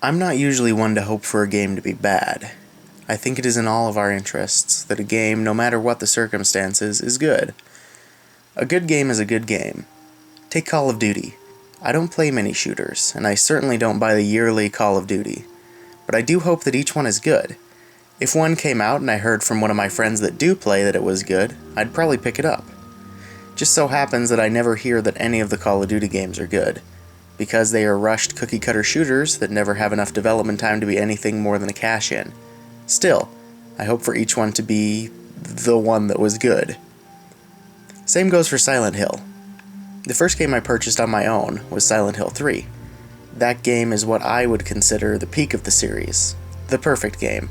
I'm not usually one to hope for a game to be bad. I think it is in all of our interests that a game, no matter what the circumstances, is good. A good game is a good game. Take Call of Duty. I don't play many shooters, and I certainly don't buy the yearly Call of Duty. But I do hope that each one is good. If one came out and I heard from one of my friends that do play that it was good, I'd probably pick it up. Just so happens that I never hear that any of the Call of Duty games are good, because they are rushed cookie-cutter shooters that never have enough development time to be anything more than a cash-in. Still, I hope for each one to be the one that was good. Same goes for Silent Hill. The first game I purchased on my own was Silent Hill 3. That game is what I would consider the peak of the series. The perfect game.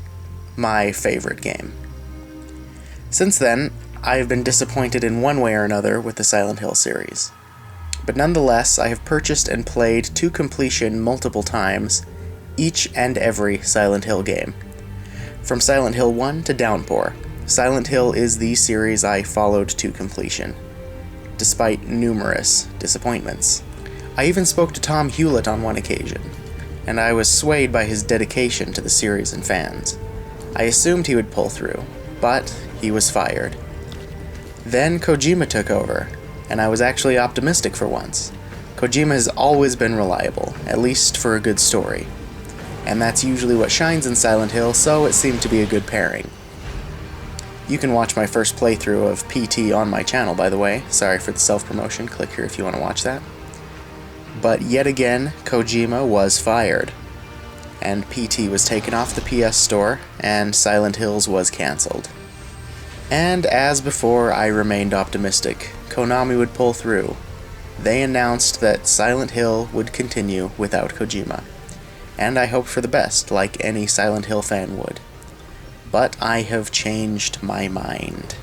My favorite game. Since then, I have been disappointed in one way or another with the Silent Hill series. But nonetheless, I have purchased and played to completion multiple times each and every Silent Hill game. From Silent Hill 1 to Downpour, Silent Hill is the series I followed to completion, despite numerous disappointments. I even spoke to Tom Hewlett on one occasion, and I was swayed by his dedication to the series and fans. I assumed he would pull through, but he was fired. Then Kojima took over, and I was actually optimistic for once. Kojima has always been reliable, at least for a good story. And that's usually what shines in Silent Hill, so it seemed to be a good pairing. You can watch my first playthrough of PT on my channel, by the way. Sorry for the self-promotion, click here if you want to watch that. But yet again, Kojima was fired. And PT was taken off the PS Store, and Silent Hills was cancelled. And as before, I remained optimistic. Konami would pull through. They announced that Silent Hill would continue without Kojima. And I hoped for the best, like any Silent Hill fan would. But I have changed my mind.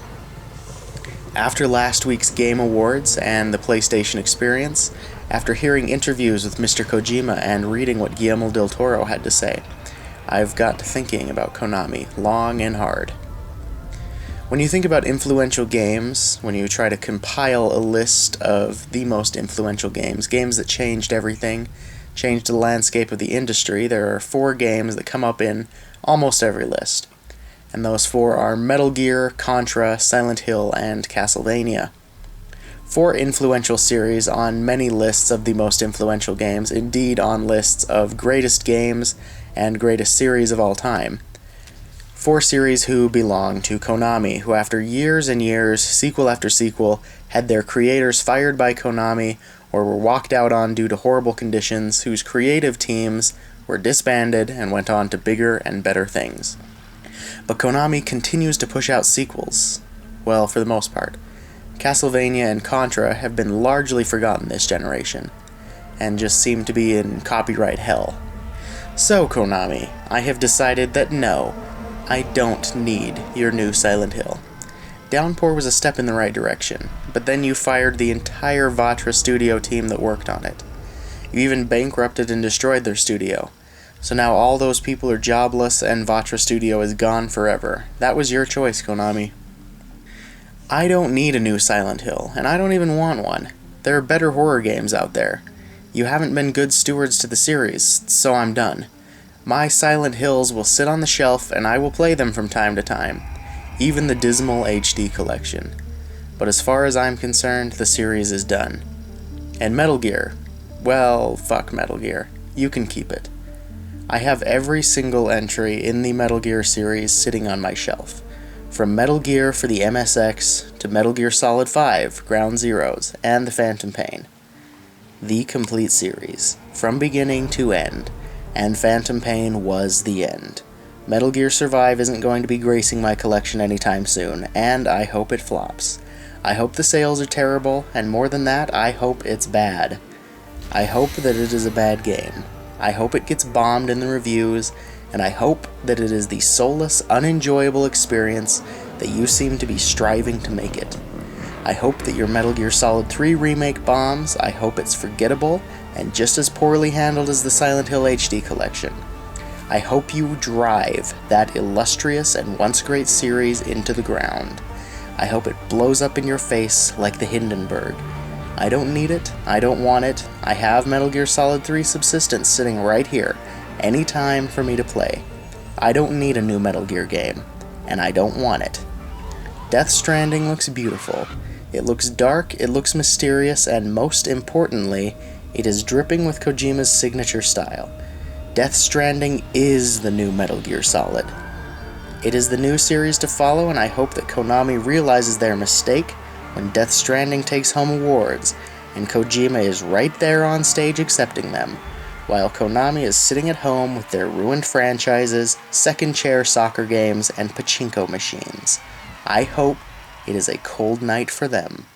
After last week's Game Awards and the PlayStation Experience, after hearing interviews with Mr. Kojima and reading what Guillermo del Toro had to say, I've got to thinking about Konami long and hard. When you think about influential games, when you try to compile a list of the most influential games, games that changed everything, changed the landscape of the industry, there are 4 games that come up in almost every list. And those 4 are Metal Gear, Contra, Silent Hill, and Castlevania. 4 influential series on many lists of the most influential games, indeed on lists of greatest games and greatest series of all time. 4 series who belong to Konami, who after years and years, sequel after sequel, had their creators fired by Konami or were walked out on due to horrible conditions, whose creative teams were disbanded and went on to bigger and better things. But Konami continues to push out sequels. Well, for the most part. Castlevania and Contra have been largely forgotten this generation, and just seem to be in copyright hell. So, Konami, I have decided that no, I don't need your new Silent Hill. Downpour was a step in the right direction, but then you fired the entire Vatra studio team that worked on it. You even bankrupted and destroyed their studio. So now all those people are jobless and Vatra Studio is gone forever. That was your choice, Konami. I don't need a new Silent Hill, and I don't even want one. There are better horror games out there. You haven't been good stewards to the series, so I'm done. My Silent Hills will sit on the shelf and I will play them from time to time. Even the dismal HD collection. But as far as I'm concerned, the series is done. And Metal Gear, well, fuck Metal Gear. You can keep it. I have every single entry in the Metal Gear series sitting on my shelf. From Metal Gear for the MSX to Metal Gear Solid 5, Ground Zeroes, and The Phantom Pain. The complete series, from beginning to end, and Phantom Pain was the end. Metal Gear Survive isn't going to be gracing my collection anytime soon, and I hope it flops. I hope the sales are terrible, and more than that, I hope it's bad. I hope that it is a bad game. I hope it gets bombed in the reviews, and I hope that it is the soulless, unenjoyable experience that you seem to be striving to make it. I hope that your Metal Gear Solid 3 remake bombs. I hope it's forgettable and just as poorly handled as the Silent Hill HD collection. I hope you drive that illustrious and once great series into the ground. I hope it blows up in your face like the Hindenburg. I don't need it, I don't want it, I have Metal Gear Solid 3 Subsistence sitting right here, any time for me to play. I don't need a new Metal Gear game, and I don't want it. Death Stranding looks beautiful. It looks dark, it looks mysterious, and most importantly, it is dripping with Kojima's signature style. Death Stranding is the new Metal Gear Solid. It is the new series to follow, and I hope that Konami realizes their mistake when Death Stranding takes home awards, and Kojima is right there on stage accepting them, while Konami is sitting at home with their ruined franchises, second-chair soccer games, and pachinko machines. I hope it is a cold night for them.